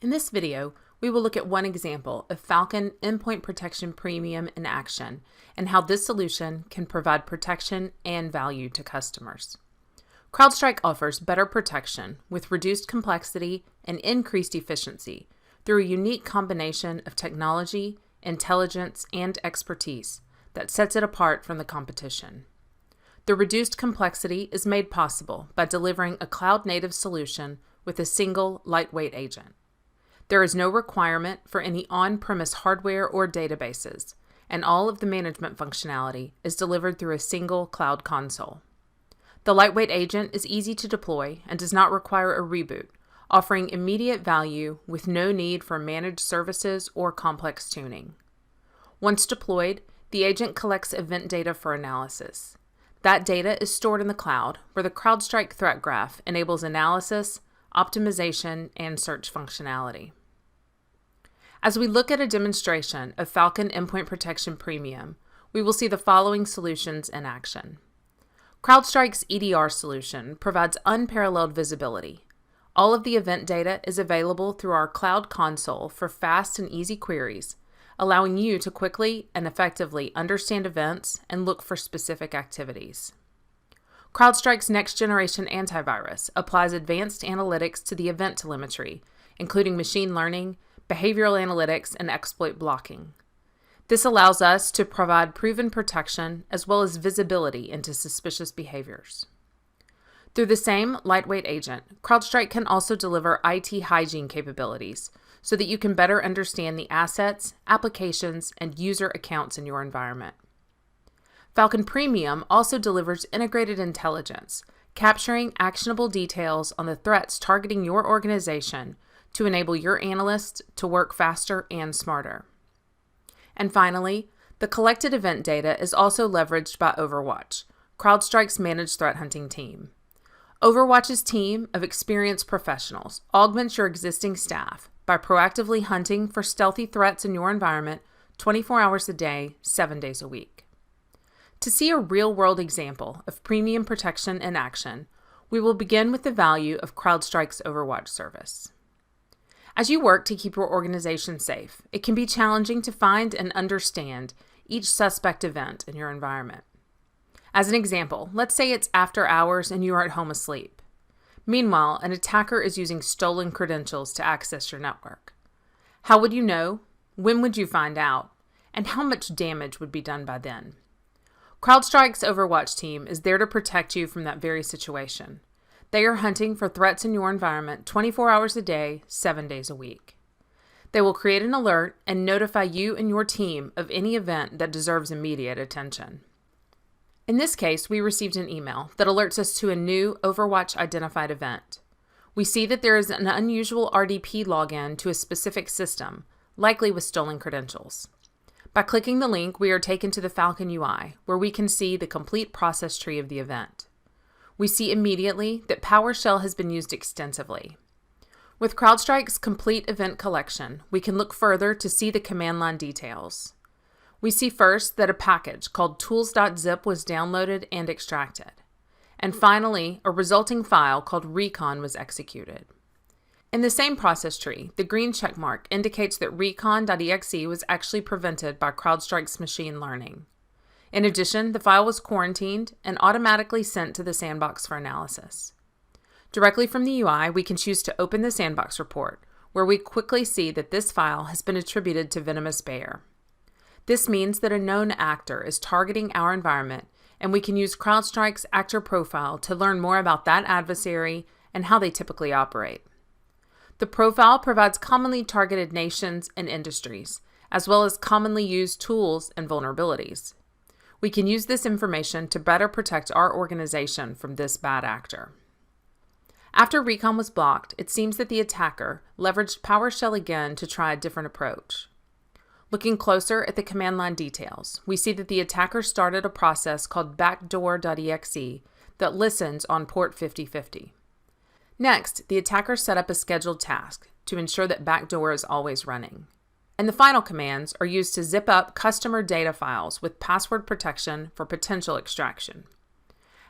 In this video, we will look at one example of Falcon Endpoint Protection Premium in action and how this solution can provide protection and value to customers. CrowdStrike offers better protection with reduced complexity and increased efficiency through a unique combination of technology, intelligence, and expertise that sets it apart from the competition. The reduced complexity is made possible by delivering a cloud-native solution with a single lightweight agent. There is no requirement for any on-premise hardware or databases, and all of the management functionality is delivered through a single cloud console. The lightweight agent is easy to deploy and does not require a reboot, offering immediate value with no need for managed services or complex tuning. Once deployed, the agent collects event data for analysis. That data is stored in the cloud, where the CrowdStrike Threat Graph enables analysis, optimization, and search functionality. As we look at a demonstration of Falcon Endpoint Protection Premium, we will see the following solutions in action. CrowdStrike's EDR solution provides unparalleled visibility. All of the event data is available through our cloud console for fast and easy queries, allowing you to quickly and effectively understand events and look for specific activities. CrowdStrike's next-generation antivirus applies advanced analytics to the event telemetry, including machine learning, behavioral analytics, and exploit blocking. This allows us to provide proven protection as well as visibility into suspicious behaviors. Through the same lightweight agent, CrowdStrike can also deliver IT hygiene capabilities so that you can better understand the assets, applications, and user accounts in your environment. Falcon Premium also delivers integrated intelligence, capturing actionable details on the threats targeting your organization to enable your analysts to work faster and smarter. And finally, the collected event data is also leveraged by Overwatch, CrowdStrike's managed threat hunting team. Overwatch's team of experienced professionals augments your existing staff by proactively hunting for stealthy threats in your environment 24 hours a day, 7 days a week. To see a real-world example of premium protection in action, we will begin with the value of CrowdStrike's Overwatch service. As you work to keep your organization safe, it can be challenging to find and understand each suspect event in your environment. As an example, let's say it's after hours and you are at home asleep. Meanwhile, an attacker is using stolen credentials to access your network. How would you know? When would you find out? And how much damage would be done by then? CrowdStrike's Overwatch team is there to protect you from that very situation. They are hunting for threats in your environment 24 hours a day, 7 days a week. They will create an alert and notify you and your team of any event that deserves immediate attention. In this case, we received an email that alerts us to a new Overwatch identified event. We see that there is an unusual RDP login to a specific system, likely with stolen credentials. By clicking the link, we are taken to the Falcon UI, where we can see the complete process tree of the event. We see immediately that PowerShell has been used extensively. With CrowdStrike's complete event collection, we can look further to see the command line details. We see first that a package called tools.zip was downloaded and extracted. And finally, a resulting file called recon was executed. In the same process tree, the green checkmark indicates that recon.exe was actually prevented by CrowdStrike's machine learning. In addition, the file was quarantined and automatically sent to the sandbox for analysis. Directly from the UI, we can choose to open the sandbox report, where we quickly see that this file has been attributed to Venomous Bear. This means that a known actor is targeting our environment, and we can use CrowdStrike's actor profile to learn more about that adversary and how they typically operate. The profile provides commonly targeted nations and industries, as well as commonly used tools and vulnerabilities. We can use this information to better protect our organization from this bad actor. After recon was blocked, it seems that the attacker leveraged PowerShell again to try a different approach. Looking closer at the command line details, we see that the attacker started a process called backdoor.exe that listens on port 5050. Next, the attacker set up a scheduled task to ensure that backdoor is always running. And the final commands are used to zip up customer data files with password protection for potential extraction.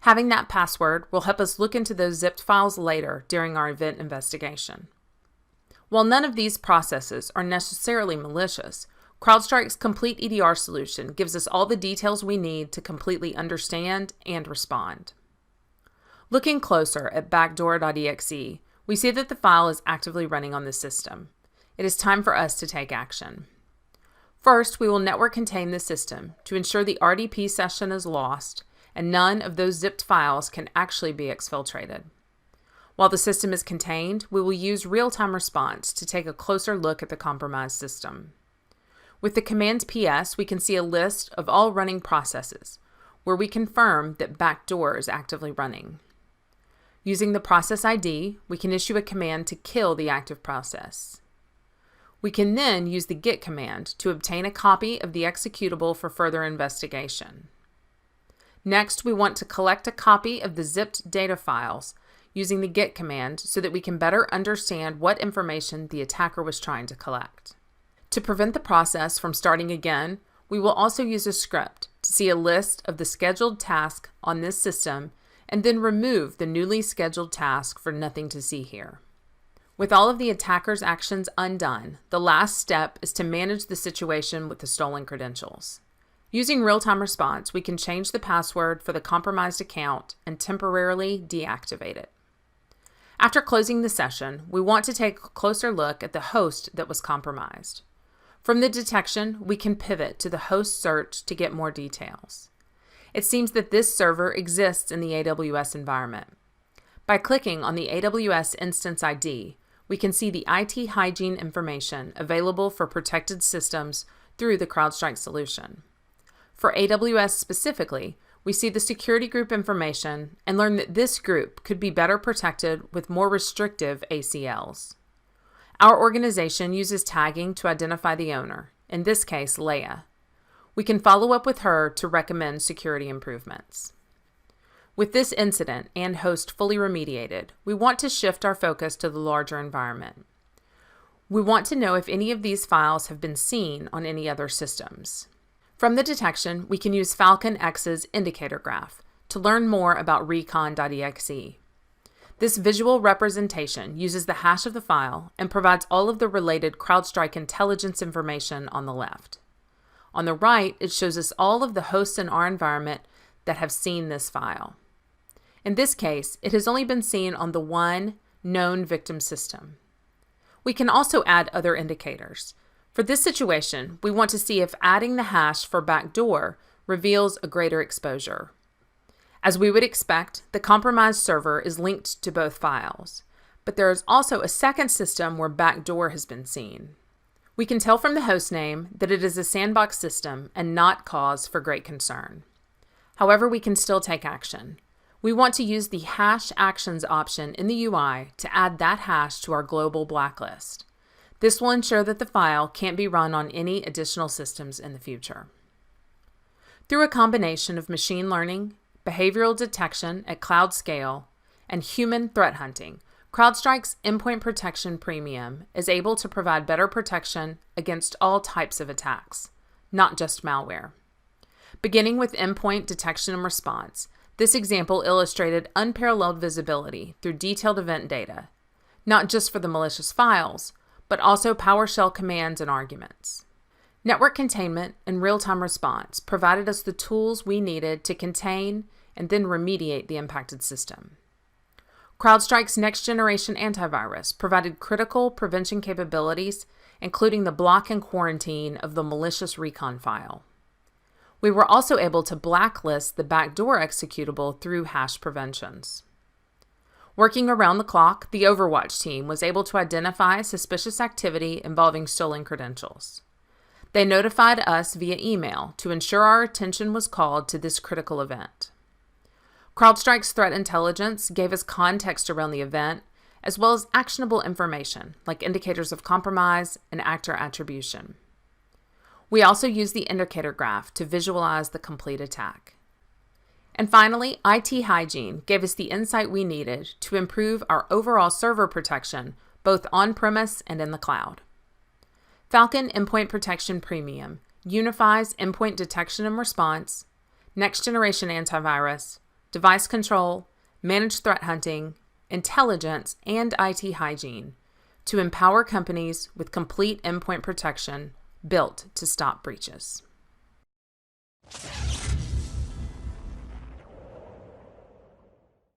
Having that password will help us look into those zipped files later during our event investigation. While none of these processes are necessarily malicious, CrowdStrike's complete EDR solution gives us all the details we need to completely understand and respond. Looking closer at backdoor.exe, we see that the file is actively running on the system. It is time for us to take action. First, we will network contain the system to ensure the RDP session is lost and none of those zipped files can actually be exfiltrated. While the system is contained, we will use real-time response to take a closer look at the compromised system. With the command PS, we can see a list of all running processes, where we confirm that backdoor is actively running. Using the process ID, we can issue a command to kill the active process. We can then use the git command to obtain a copy of the executable for further investigation. Next, we want to collect a copy of the zipped data files using the git command so that we can better understand what information the attacker was trying to collect. To prevent the process from starting again, we will also use a script to see a list of the scheduled tasks on this system and then remove the newly scheduled task for nothing to see here. With all of the attacker's actions undone, the last step is to manage the situation with the stolen credentials. Using real-time response, we can change the password for the compromised account and temporarily deactivate it. After closing the session, we want to take a closer look at the host that was compromised. From the detection, we can pivot to the host search to get more details. It seems that this server exists in the AWS environment. By clicking on the AWS instance ID, we can see the IT hygiene information available for protected systems through the CrowdStrike solution. For AWS specifically, we see the security group information and learn that this group could be better protected with more restrictive ACLs. Our organization uses tagging to identify the owner, in this case, Leia. We can follow up with her to recommend security improvements. With this incident and host fully remediated, we want to shift our focus to the larger environment. We want to know if any of these files have been seen on any other systems. From the detection, we can use Falcon X's indicator graph to learn more about recon.exe. This visual representation uses the hash of the file and provides all of the related CrowdStrike intelligence information on the left. On the right, it shows us all of the hosts in our environment that have seen this file. In this case, it has only been seen on the one known victim system. We can also add other indicators. For this situation, we want to see if adding the hash for backdoor reveals a greater exposure. As we would expect, the compromised server is linked to both files, but there is also a second system where backdoor has been seen. We can tell from the host name that it is a sandbox system and not cause for great concern. However, we can still take action. We want to use the hash actions option in the UI to add that hash to our global blacklist. This will ensure that the file can't be run on any additional systems in the future. Through a combination of machine learning, behavioral detection at cloud scale, and human threat hunting, CrowdStrike's Endpoint Protection Premium is able to provide better protection against all types of attacks, not just malware. Beginning with endpoint detection and response, this example illustrated unparalleled visibility through detailed event data, not just for the malicious files, but also PowerShell commands and arguments. Network containment and real-time response provided us the tools we needed to contain and then remediate the impacted system. CrowdStrike's next-generation antivirus provided critical prevention capabilities, including the block and quarantine of the malicious recon file. We were also able to blacklist the backdoor executable through hash preventions. Working around the clock, the Overwatch team was able to identify suspicious activity involving stolen credentials. They notified us via email to ensure our attention was called to this critical event. CrowdStrike's threat intelligence gave us context around the event, as well as actionable information like indicators of compromise and actor attribution. We also used the indicator graph to visualize the complete attack. And finally, IT Hygiene gave us the insight we needed to improve our overall server protection, both on-premise and in the cloud. Falcon Endpoint Protection Premium unifies endpoint detection and response, next-generation antivirus, device control, managed threat hunting, intelligence, and IT hygiene, to empower companies with complete endpoint protection built to stop breaches.